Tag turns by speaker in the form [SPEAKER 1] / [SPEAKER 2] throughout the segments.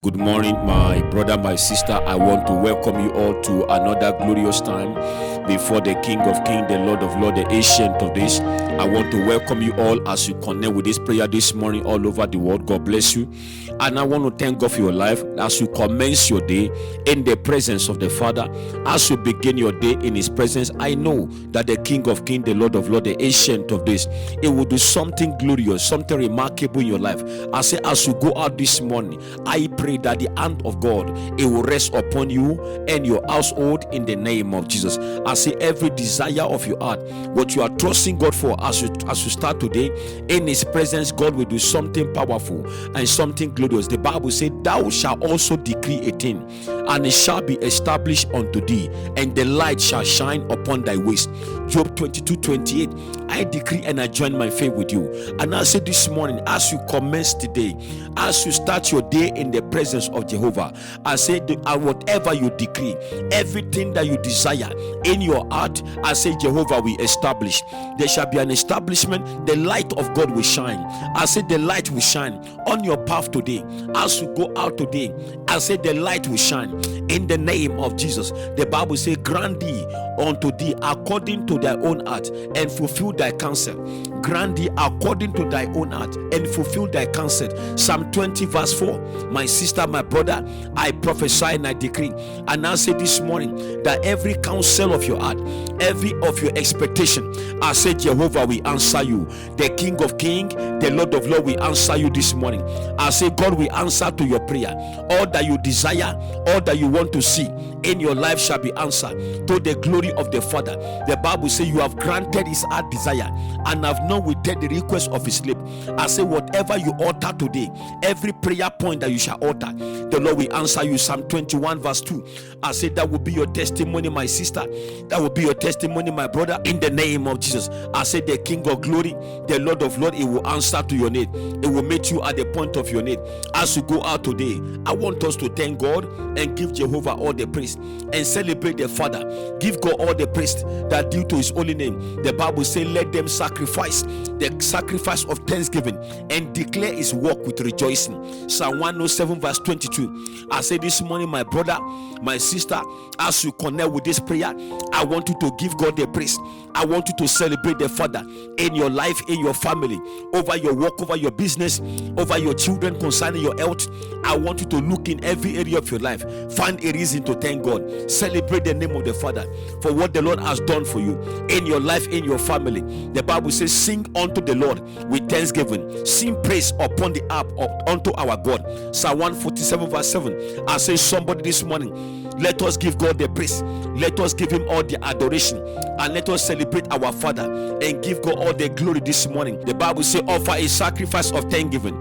[SPEAKER 1] Good morning, my brother, my sister. I want to welcome you all to another glorious time before the King of Kings, the Lord of Lords, the Ancient of Days. I want to welcome you all as you connect with this prayer this morning all over the world. God bless you. And I want to thank God for your life as you commence your day in the presence of the Father. As you begin your day in His presence, I know that the King of Kings, the Lord of Lords, the Ancient of Days, it will do something glorious, something remarkable in your life. I say, as you go out this morning, I pray that the hand of God, it will rest upon you and your household in the name of Jesus. I say, every desire of your heart, what you are trusting God for, as you start today in His presence, God will do something powerful and something glorious. The Bible says, thou shalt also decree a thing, and it shall be established unto thee, and the light shall shine upon thy waist. Job 22:28. I decree and I join my faith with you. And I say this morning, as you commence today, as you start your day in the presence of Jehovah, I say whatever you decree, everything that you desire in your heart, I say Jehovah will establish. There shall be an establishment. The light of God will shine. I say the light will shine on your path today. As you go out today, I say the light will shine in the name of Jesus. The Bible says, grant thee unto thee according to thy own heart, and fulfill thy counsel. Grant thee according to thy own heart, and fulfill thy counsel. Psalm 20 verse 4. My sister, my brother, I prophesy and I decree and I say this morning that every counsel of your heart, every of your expectation, I say Jehovah will answer you. The King of Kings, the Lord of Lords will answer you this morning. I say God will answer to your prayer. All that you desire, all that you want to see in your life shall be answered to the glory of the Father. The Bible says you have granted his heart desire and have not withheld the request of his lips. I say whatever you utter today, every prayer point that you shall utter, the Lord will answer you. Psalm 21 verse 2. I say that will be your testimony, my sister. That will be your testimony, my brother, in the name of Jesus. I say the King of Glory, the Lord of Lords, it will answer to your need. It will meet you at the point of your need. As you go out today, I want us to thank God and give Jehovah all the praise and celebrate the Father. Give God all the praise that due to his holy name. The Bible says, let them sacrifice the sacrifice of thanksgiving and declare his work with rejoicing. Psalm 107 verse 22. I say this morning, my brother, my sister, as you connect with this prayer, I want you to give God the praise. I want you to celebrate the Father in your life, in your family, over your work, over your business, over your children, concerning your health. I want you to look in every area of your life. Find a reason to thank God. Celebrate the name of the Father for what the Lord has done for you in your life, in your family. The Bible says, sing unto the Lord with thanksgiving. Sing praise upon the harp unto our God. Psalm 147 verse 7. I say somebody this morning, let us give God the praise. Let us give him all the adoration, and let us celebrate our Father and give God all the glory this morning. The Bible says, offer a sacrifice of thanksgiving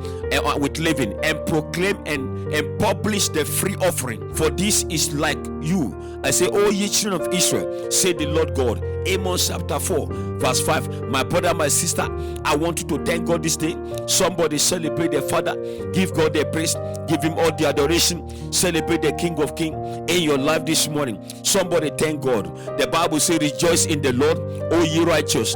[SPEAKER 1] with living, and proclaim and publish the free offering, for this is like you. I say, O ye children of Israel, say the Lord God. Amos chapter 4 verse 5. My brother, my sister, I want you to thank God this day. Somebody celebrate the Father, give God the praise, give him all the adoration, celebrate the King of Kings in your life this morning. Somebody thank God. The Bible says, rejoice in the Lord, O ye righteous,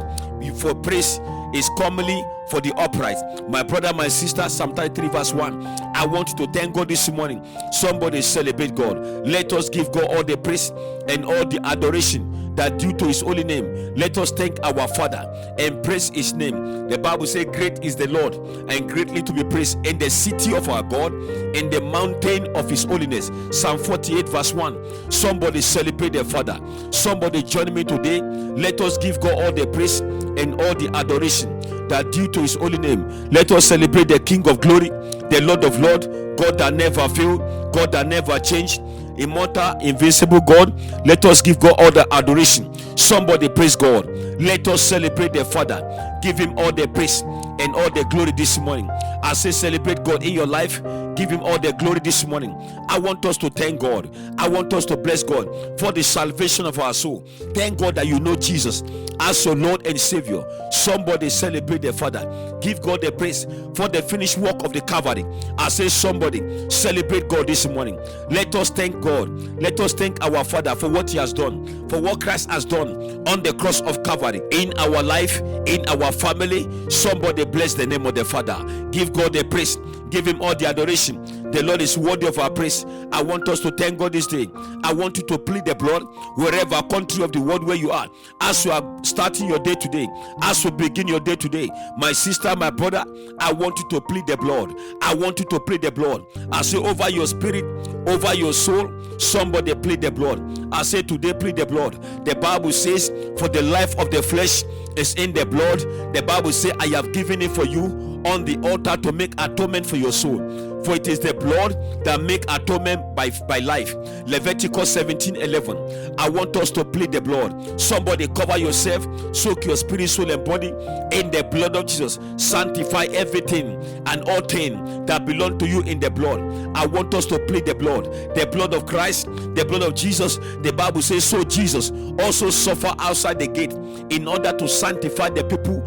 [SPEAKER 1] for praise is commonly for the upright. My brother, my sister, Psalm 33 verse 1. I want you to thank God this morning. Somebody celebrate God. Let us give God all the praise and all the adoration that due to his holy name. Let us thank our Father and praise his name. The Bible says, great is the Lord and greatly to be praised in the city of our God, in the mountain of his holiness. Psalm 48 verse 1. Somebody celebrate the Father. Somebody join me today. Let us give God all the praise and all the adoration that due to his holy name. Let us celebrate the King of Glory, the Lord of Lords, God that never failed, God that never changed, immortal, invincible God. Let us give God all the adoration. Somebody praise God. Let us celebrate the Father. Give him all the praise and all the glory this morning. I say celebrate God in your life. Give him all the glory this morning. I want us to thank God. I want us to bless God for the salvation of our soul. Thank God that you know Jesus as your Lord and Savior. Somebody celebrate the Father. Give God the praise for the finished work of the Calvary. I say somebody celebrate God this morning. Let us thank God. Let us thank our Father for what he has done, for what Christ has done on the cross of Calvary in our life, in our family. Somebody bless the name of the Father. Give God the praise. Give him all the adoration The Lord is worthy of our praise. I want us to thank God this day. I want you to plead the blood wherever country of the world where you are. As you are starting your day today, as you begin your day today, my sister, my brother, I want you to plead the blood. I want you to plead the blood. I say over your spirit, over your soul, somebody plead the blood. I say today, plead the blood. The Bible says, for the life of the flesh is in the blood. The Bible says, I have given it for you on the altar to make atonement for your soul. For it is the blood that make atonement by life. Leviticus 17:11. I want us to plead the blood. Somebody cover yourself, soak your spirit, soul, and body in the blood of Jesus. Sanctify everything and all things that belong to you in the blood. I want us to plead the blood of Christ, the blood of Jesus. The Bible says, so Jesus also suffered outside the gate in order to sanctify the people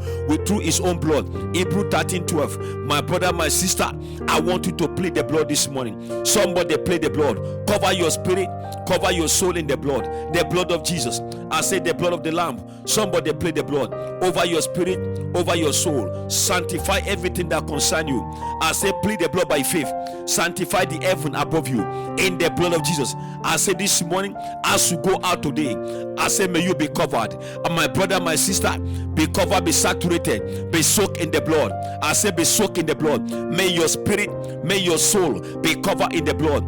[SPEAKER 1] through his own blood. Hebrews 13:12. My brother, my sister, I want you to plead the blood this morning. Somebody plead the blood. Cover your spirit, cover your soul in the blood of Jesus. I say the blood of the Lamb. Somebody plead the blood over your spirit, over your soul. Sanctify everything that concerns you. I say plead the blood by faith. Sanctify the heaven above you in the blood of Jesus. I say this morning, as you go out today, I say may you be covered. And my brother, my sister, be covered, be saturated, be soaked in the blood. I say be soaked in the blood. May your spirit, may your soul be covered in the blood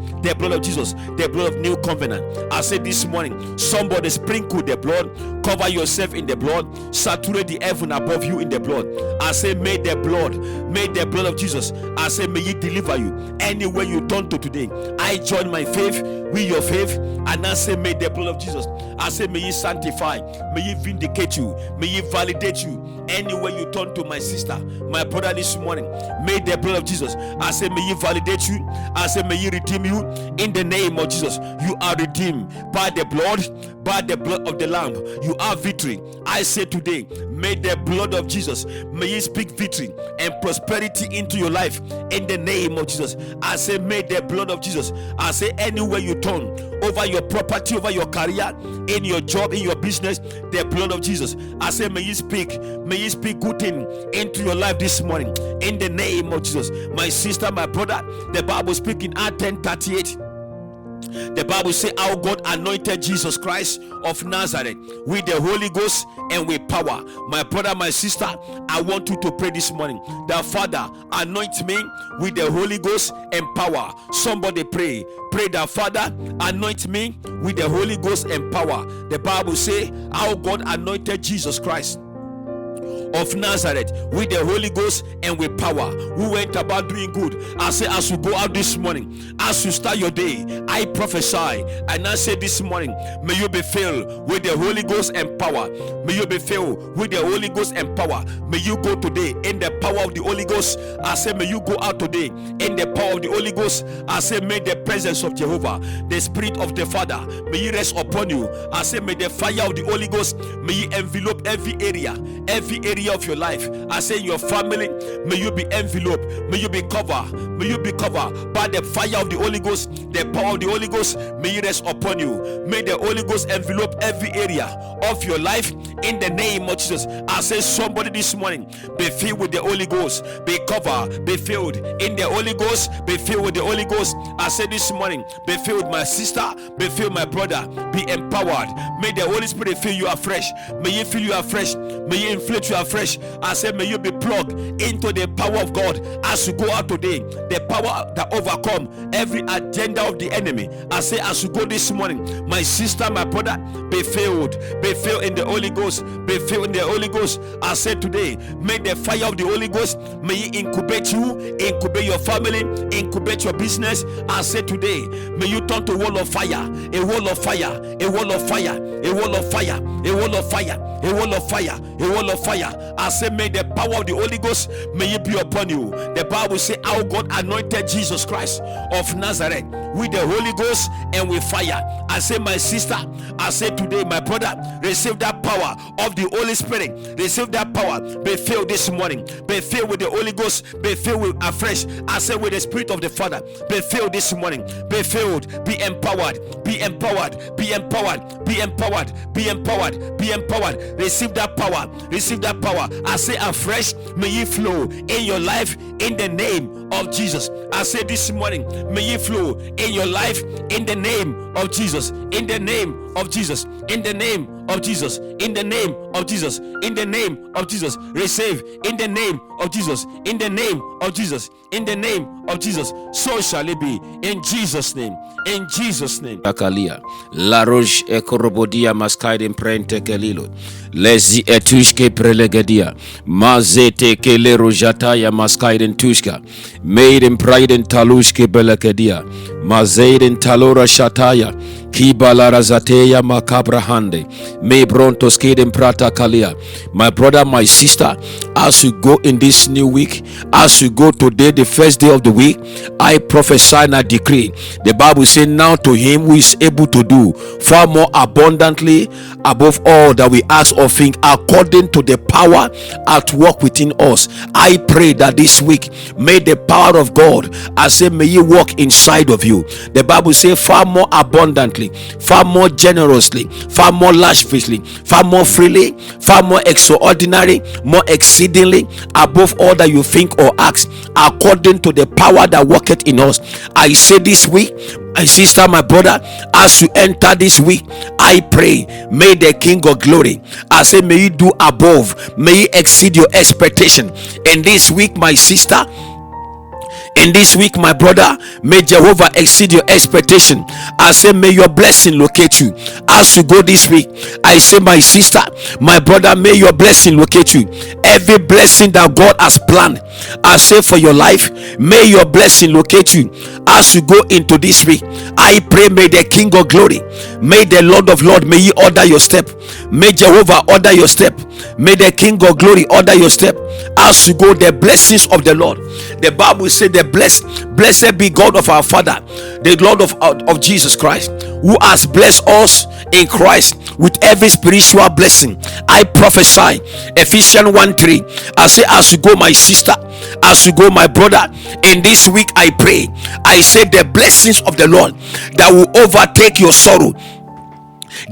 [SPEAKER 1] of Jesus, the blood of new covenant. I say this morning, somebody sprinkle the blood, cover yourself in the blood, saturate the heaven above you in the blood. I say may the blood of Jesus, I say may it deliver you anywhere you turn to today. I join my faith with your faith, and I say may the blood of Jesus, I say may it sanctify, may it vindicate you, may it validate you anywhere you turn to, my sister, my brother, this morning. May the blood of Jesus, I say may it validate you, I say may it redeem you in the name of Jesus. You are redeemed by the blood of the Lamb. You are victory. I say today, may the blood of Jesus, may it speak victory and prosperity into your life in the name of Jesus. I say may the blood of Jesus, I say anywhere you turn, over your property, over your career, in your job, in your business, the blood of Jesus, I say may you speak good thing into your life this morning in the name of Jesus. My sister, my brother, the Bible speaks in Acts 10:38. The Bible says how God anointed Jesus Christ of Nazareth with the Holy Ghost and with power. My brother, my sister, I want you to pray this morning that Father, anoint me with the Holy Ghost and power. Somebody pray that Father, anoint me with the Holy Ghost and power. The Bible says how God anointed Jesus Christ of Nazareth with the Holy Ghost and with power, who went about doing good. I say as you go out this morning, as you start your day, I prophesy and I say this morning, may you be filled with the Holy Ghost and power. May you be filled with the Holy Ghost and power. May you go today in the power of the Holy Ghost. I say may you go out today in the power of the Holy Ghost. I say may the presence of Jehovah, the Spirit of the Father, may it rest upon you. I say may the fire of the Holy Ghost, may it envelope every area of your life. I say your family, may you be enveloped, may you be covered by the fire of the Holy Ghost, the power of the Holy Ghost, may it rest upon you. May the Holy Ghost envelope every area of your life in the name of Jesus. I say somebody this morning, be filled with the Holy Ghost, be covered, be filled in the Holy Ghost, be filled with the Holy Ghost. I say this morning, be filled my sister, be filled my brother, be empowered. May the Holy Spirit fill you afresh, may it fill you afresh, may it inflate you afresh. I say may you be plugged into the power of God as you go out today, the power that overcome every agenda of the enemy. I say as you go this morning, my sister, my brother, be filled in the Holy Ghost, be filled in the Holy Ghost. I say today, may the fire of the Holy Ghost, may it incubate you, incubate your family, incubate your business. I say today, may you turn to a wall of fire, a wall of fire, a wall of fire, a wall of fire, a wall of fire, a wall of fire, a wall of fire. I say may the power of the Holy Ghost, may it be upon you. The Bible says how God anointed Jesus Christ of Nazareth with the Holy Ghost and with fire. I say my sister, I say today my brother, receive that power of the Holy Spirit, receive that power, be filled this morning, be filled with the Holy Ghost, be filled with afresh. I say with the Spirit of the Father, be filled this morning, be filled, be empowered, Be empowered. Be empowered. Be empowered. Be empowered. Be empowered. Receive that power. Receive that power. I say afresh, may ye flow in your life in the name of Jesus. I say this morning, may ye flow in your life in the name of Jesus. In the name of Jesus. In the name of Jesus. In the name of Jesus. In the name of Jesus. Receive in the name of Jesus. In the name of Jesus. In the name of Jesus. So shall it be in Jesus' name. In Jesus' name. Akalia La Roche Ekorobodia Maskaiden Prente Kelilo Lezi Etushke Prelegadia Mazete Kele Rojataya Maskaiden Tushka Made in Pride in Talushke Belekadia Mazaiden Talora Shataya Kibalara Zateya Makabra Hande Me Brontos Keden Prata Kalia. My brother, my sister, as you go in this new week, as you go today, the first day of the week, I prophesy and I decree. The Bible says, now to him who is able to do far more abundantly above all that we ask or think, according to the power at work within us. I pray that this week, may the power of God, I say, may you walk inside of you. The Bible says, far more abundantly, far more generously, far more lavishly, far more freely, far more extraordinary, more exceedingly above all that you think or ask, according to the power that worketh in us. I say this week, my sister, my brother, as you enter this week, I pray, may the King of Glory, I say, may you do above, may you exceed your expectation. And this week, my sister, in this week, my brother, may Jehovah exceed your expectation. I say, may your blessing locate you as you go this week. I say, my sister, my brother, may your blessing locate you. Every blessing that God has planned, I say, for your life, may your blessing locate you as you go into this week. I pray, may the King of Glory, may the Lord of Lords, may he order your step. May Jehovah order your step. May the King of Glory order your step as you go. The blessings of the Lord, the Bible said, the blessed be God of our Father, the Lord of Jesus Christ, who has blessed us in Christ with every spiritual blessing. I prophesy Ephesians 1:3. I say, as you go, my sister, as you go, my brother, in this week, I pray, I say, the blessings of the Lord that will overtake your sorrow,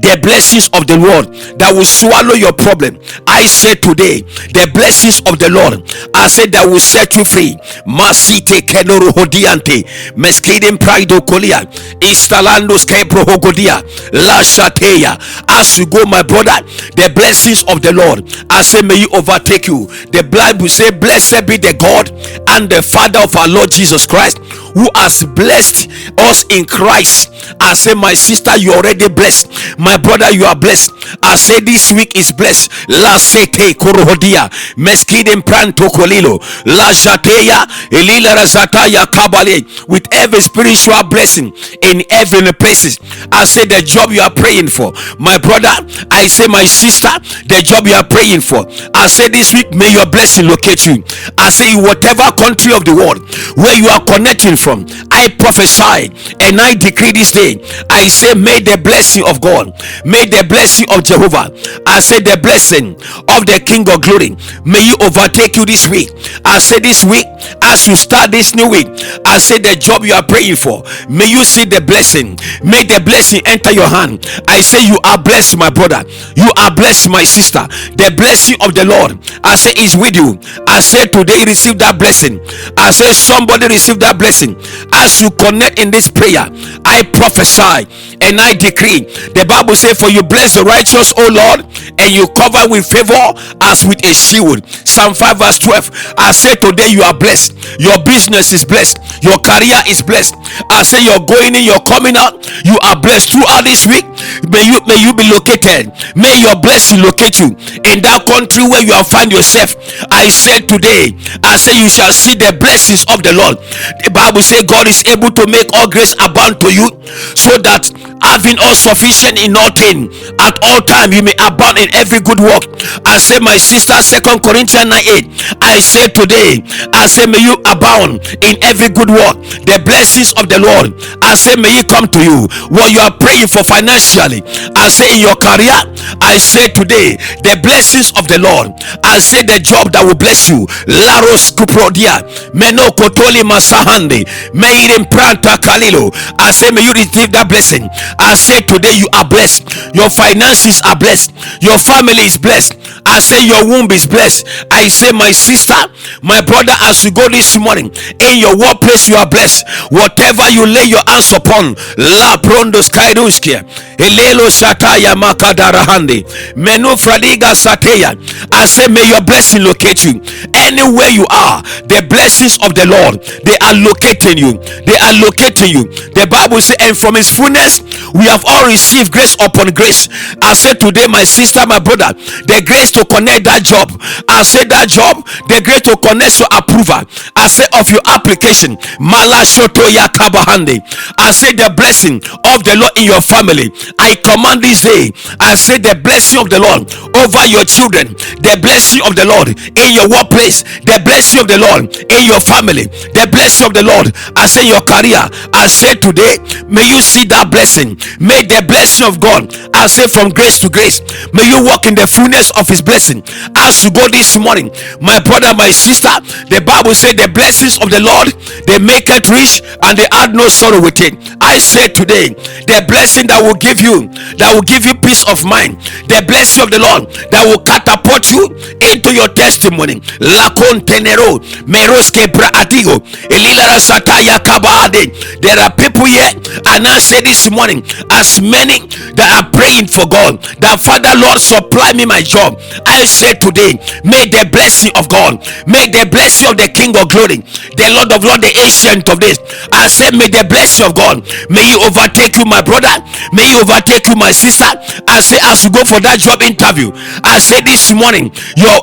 [SPEAKER 1] the blessings of the Lord that will swallow your problem. I say today, the blessings of the Lord, I say, that will set you free. Masite kenoro hodiante meskidin praido kolia instalando skepro hogodia la shateya. As you go, my brother, the blessings of the Lord, I say, may you overtake you. The Bible say, blessed be the God and the Father of our Lord Jesus Christ, who has blessed us in Christ. I say, my sister, you are already blessed. My brother, you are blessed. I say, this week is blessed. La seke korohodia meskidin pranto kolilo la jateya elila razataya kabale, with every spiritual blessing in heavenly places. I say, the job you are praying for, my brother, I say, my sister, the job you are praying for, I say, this week, may your blessing locate you. I say, in whatever country of the world where you are connecting from, I prophesy and I decree this day, I say, may the blessing of God, may the blessing of Jehovah, I say, the blessing of the King of Glory, may you overtake you this week. I say, this week, as you start this new week, I say, the job you are praying for, may you see the blessing, may the blessing enter your hand. I say, you are blessed, my brother, you are blessed, my sister. The blessing of the Lord, I say, is with you. I say, today, receive that blessing. I say, somebody receive that blessing. As you connect in this prayer, I prophesy and I decree. The Bible says, for you bless the righteous, O Lord, and you cover with favor as with a shield. Psalm 5 verse 12. I say, today you are blessed. Your business is blessed. Your career is blessed. I say, you're going in, you're coming out, you are blessed throughout this week. May you be located. May your blessing locate you in that country where you have found yourself. I said today, I say, you shall see the blessings of the Lord. The Bible says, God is able to make all grace abound to you, so that having all sufficient in all things at all time, you may abound in every good work. I say, my sister, 2 Corinthians 9:8. I say today, I say, may you abound in every good work. The blessings of the Lord, I say, may it come to you. What you are praying for financially, I say, in your career, I say today, the blessings of the Lord, I say, the job that will bless you. Laros kuprodia meno kotoli masahande may it impranta kalilo. I say, may you receive that blessing. I say today you are blessed. Your finances are blessed. Your family is blessed. I say your womb is blessed. I say, my sister, my brother, as you go this morning, in your workplace you are blessed. Whatever you lay your hands upon, la prondos kaiduskia elelo shataya makadarahandi menu fradiga sateya. I say, may your blessing locate you anywhere you are. The blessings of the Lord, they are locating you. They are locating you. The Bible says, and from his fullness we have all received grace upon grace. I say today, my sister, my brother, the grace to connect that job. I say that job, the grace to connect your approval. I say of your application. Malashoto yakabahande. I say the blessing of the Lord in your family. I command this day. I say the blessing of the Lord over your children. The blessing of the Lord in your workplace. The blessing of the Lord in your family. The blessing of the Lord, I say, your career. I say today, may you see that blessing. May the blessing of God, I say, from grace to grace, may you walk in the fullness of his blessing. As you go this morning, my brother, my sister, the Bible says the blessings of the Lord, they make it rich and they add no sorrow with it. I say today, the blessing that will give you peace of mind, the blessing of the Lord that will catapult you into your testimony. La contenero meroske praatigo elilara sataya kabade. There are people here, and I say this morning, as many that are praying for God, that Father Lord supply me my job. I say today, may the blessing of God, may the blessing of the King of Glory, the Lord of Lord, the Ancient of Days, I say, may the blessing of God, may you overtake you, my brother, may you overtake you, my sister. I say, as you go for that job interview, I say this morning,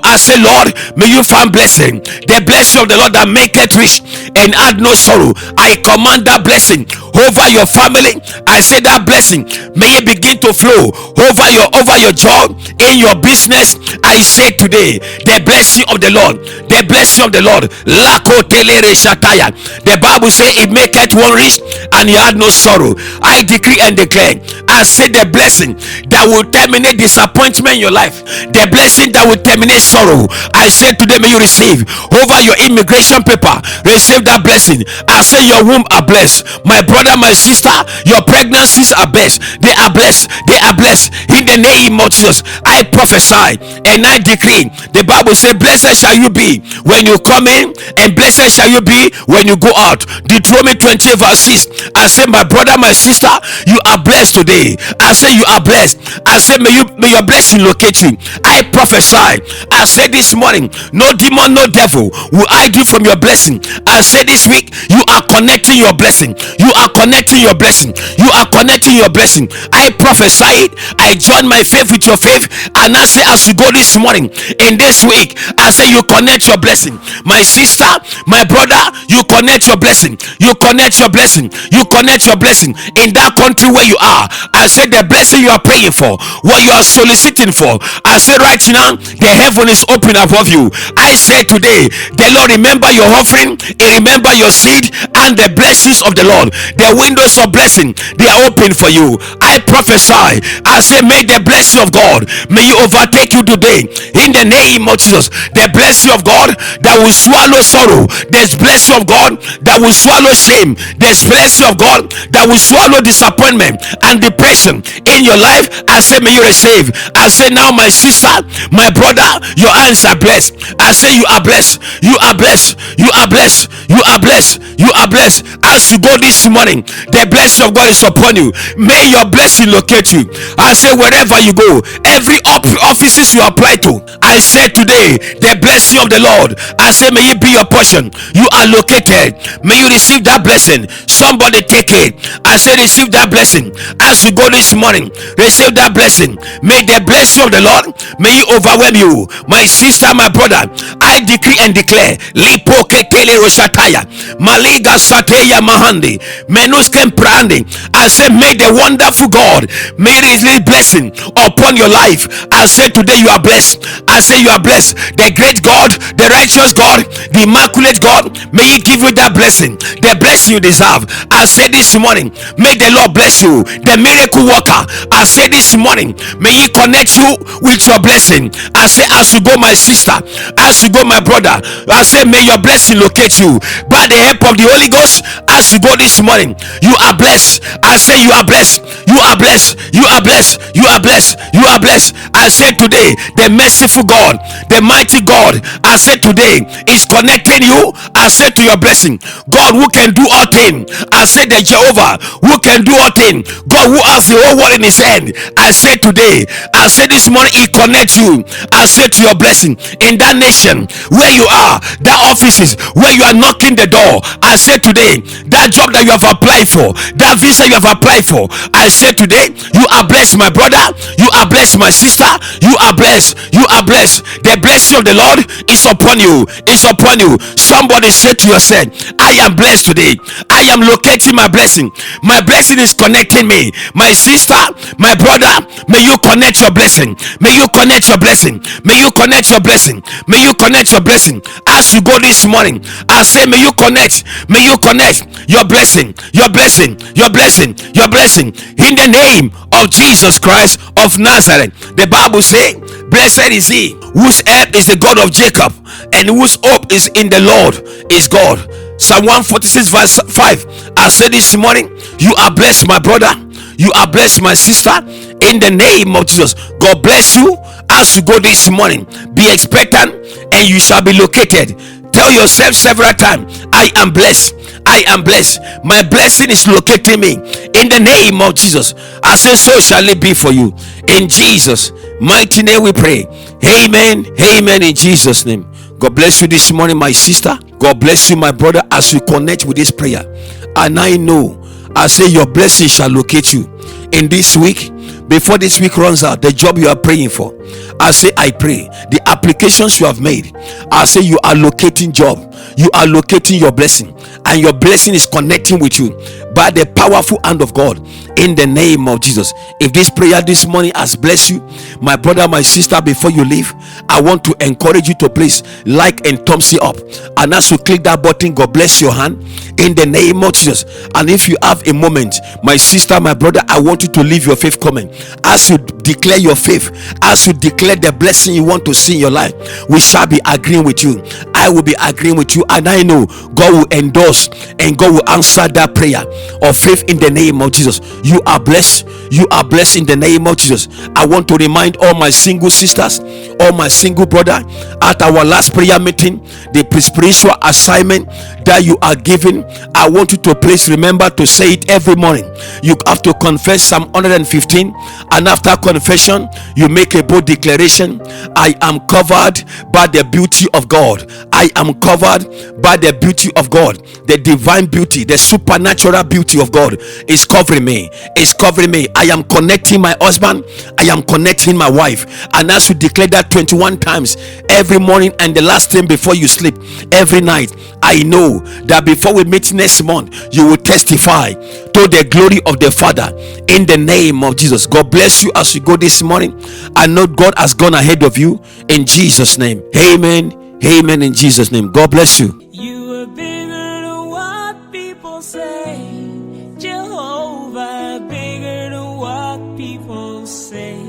[SPEAKER 1] I say, Lord, may you find blessing, the blessing of the Lord that make it rich and add no sorrow. I command that blessing over your family. I say that blessing, may it begin to flow over your job, in your business. I say today, the blessing of the Lord, the blessing of the Lord, lako telere shataya. The Bible says it maketh one rich and he had no sorrow. I decree and declare, I say the blessing that will terminate disappointment in your life, the blessing that will terminate sorrow. I say today, may you receive over your immigration paper. Receive that blessing. I say your womb are blessed, my brother, my sister. Your pregnancies are blessed. They are blessed. They are blessed in the name of Jesus. I prophesy and I decree. The Bible says, blessed shall you be when you come in, and blessed shall you be when you go out. Deuteronomy 20 verse 6. I say, my brother, my sister, you are blessed today. I say you are blessed. I say, may your blessing locate you. I prophesy. I say this morning, no demon, no devil will hide you from your blessing. I say this week, you are connecting your blessing. You are connecting your blessing. You are connecting your blessing. I prophesy it. I join my faith with your faith, and I say, as you go this morning, in this week, I say you connect your blessing. My sister, my brother, you connect your blessing. You connect your blessing. You connect your blessing in that country where you are. I say the blessing you are praying for, what you are soliciting for, I say right now, the heaven is open above you. I say today, the Lord remember your offering, He remember your seed, and the blessings of the Lord, the windows of blessing, they are open for you. I prophesy. I say, may the blessing of God, may you overtake you today in the name of Jesus. The blessing of God that will swallow sorrow. There's blessing of God that will swallow shame. There's blessing of God that will swallow disappointment and depression in your life. I say, may you receive. I say, now my sister, my brother, your hands are blessed. I say, you are blessed. You are blessed. You are blessed. You are blessed. You are blessed. As you go this morning, the blessing of God is upon you. May your blessing locate you. I say, wherever you go, every offices you apply to, I say today, the blessing of the Lord, I say, may it be your portion. You are located. May you receive that blessing. Somebody take it. I say, receive that blessing. As you go this morning, receive that blessing. May the blessing of the Lord, may you overwhelm you. My sister, my brother, I decree and declare, lipo ketele roshataya maliga sateya mahandi menuskem prandi. I say, may the wonderful God, may it release blessing upon your life. I say today, you are blessed. I say you are blessed. The great God, the righteous God, the immaculate God, may He give you that blessing, the blessing you deserve. I say this morning, may the Lord bless you, the miracle worker. I say this morning, may He connect you with your blessing. I say, as you go, my sister, as you go, my brother, I say, may your blessing locate you by the help of the Holy Ghost. As you go this morning, you are blessed. I say, you are blessed. You are blessed. You are blessed. You are blessed. You are blessed. I said today, the merciful God, the mighty God, I said today is connecting you. I said to your blessing, God who can do all things. I said the Jehovah who can do all things. God who has the whole world in his hand. I said today, I said this morning, he connects you. I said to your blessing in that nation where you are, that offices where you are knocking the door. I said today, that job that you have applied for, that visa you have applied for, I said today, you are blessed, my brother. You are blessed, my sister. You are blessed. You are blessed. The blessing of the Lord is upon you. It's upon you. Somebody say to yourself, I am blessed today. I am locating my blessing. My blessing is connecting me. My sister, my brother, may you connect your blessing. May you connect your blessing. May you connect your blessing. May you connect your blessing. As you go this morning, I say, may you connect. May you connect your blessing. Your blessing. Your blessing. Your blessing. In the name of Jesus Christ of Nazareth. The Bible says, blessed is he whose help is the God of Jacob, and whose hope is in the Lord is God. Psalm 146 verse 5. I said this morning, you are blessed, my brother. You are blessed, my sister, in the name of Jesus. God bless you as you go this morning. Be expectant and you shall be located. Tell yourself several times, I am blessed. I am blessed. My blessing is locating me in the name of Jesus. I say, so shall it be for you. In Jesus' mighty name we pray. Amen. Amen. In Jesus' name. God bless you this morning, my sister. God bless you, my brother, as we connect with this prayer. And I know, I say, your blessing shall locate you in this week. Before this week runs out, the job you are praying for, I say, I pray the applications you have made, I say, you are locating job, you are locating your blessing, and your blessing is connecting with you by the powerful hand of God in the name of Jesus. If this prayer this morning has blessed you, my brother, my sister, before you leave, I want to encourage you to please like and thumbs it up, and as you click that button, God bless your hand in the name of Jesus. And if you have a moment, my sister, my brother, I want you to leave your faith comment. As you declare your faith, as you declare the blessing you want to see in your life, we shall be agreeing with you. I will be agreeing with you, and I know God will endorse and God will answer that prayer of faith in the name of Jesus. You are blessed. You are blessed in the name of Jesus. I want to remind all my single sisters, all my single brother, at our last prayer meeting, the spiritual assignment that you are given, I want you to please remember to say it every morning. You have to confess Psalm 115, and after confession you make a bold declaration. I am covered by the beauty of God. I am covered by the beauty of God. The divine beauty, the supernatural beauty of God is covering me. It's covering me. I am connecting my husband. I am connecting my wife. And as you declare that 21 times every morning and the last thing before you sleep every night, I know that before we meet next month, you will testify to the glory of the Father in the name of Jesus. God bless you as you go this morning. I know God has gone ahead of you in Jesus' name. Amen. Amen. In Jesus' name. God bless you.
[SPEAKER 2] You are bigger than what people say. Jehovah, bigger than what people say.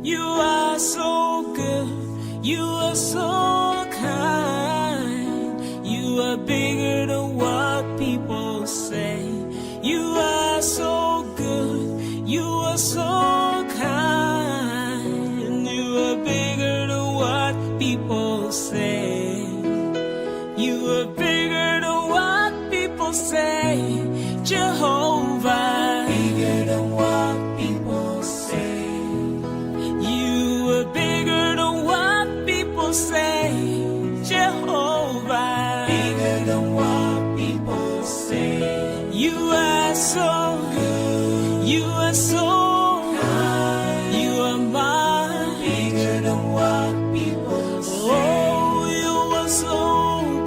[SPEAKER 2] You are so good. You are so kind. You are bigger than what people say. You are so good. You are so kind. You are bigger than what people say.